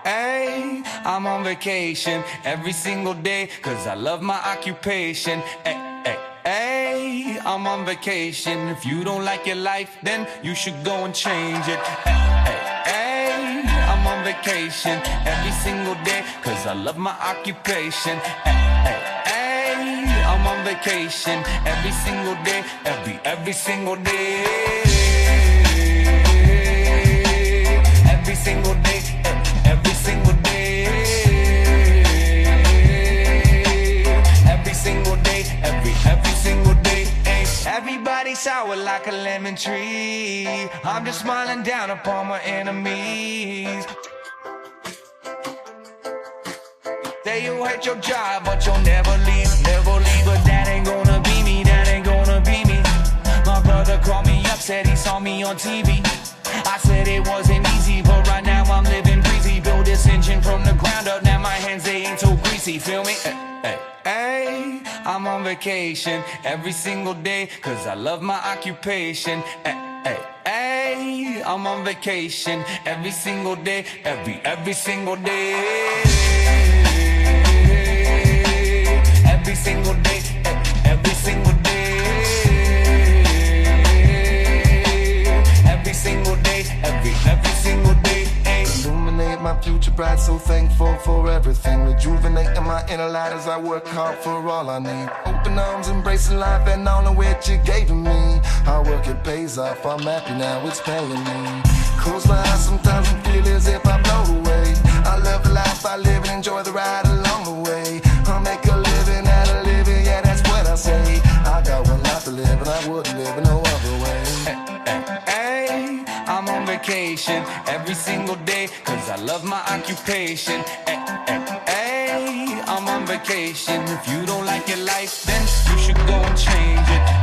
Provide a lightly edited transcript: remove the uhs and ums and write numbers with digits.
ay, I'm on vacation every single day, cause I love my occupation. Ay, I'm on vacation. If you don't like your life, then you should go and change it. Ay, I'm on vacation every single day, cause I love my occupation. Ay, I'm on vacation every single day, every single day. Every single day, every single day. Every single day, every single day. Everybody sour like a lemon tree. I'm just smiling down upon my enemies. Say you hate your job, but you'll never leave, never leave. But that ain't gonna be me, that ain't gonna be me. My brother called me up, said he saw me on TV. I said it wasn't easy, but right now I'm living breezy. Build this engine from the ground up, now my hands, they ain't so greasy, feel me? Ay, I'm on vacation every single day, cause I love my occupation. Ay, I'm on vacation every single day, every single day. Every single day, every single day. Every single day, every single day. Illuminate my future bright, so thankful for everything. Rejuvenating my inner light as I work hard for all I need. Open arms, embracing life and all of which you gave to me. Hard work, it pays off, I'm happy now, it's paying me. Close my eyes sometimes and feel as if I blow away. I love the life I live and enjoy the ride along the way. I'll make a living out of living, yeah, that's what I say. I got one life to live and I wouldn't live in no other way. I'm on vacation every single day, cause I love my occupation. Ay, I'm on vacation. If you don't like your life, then you should go and change it.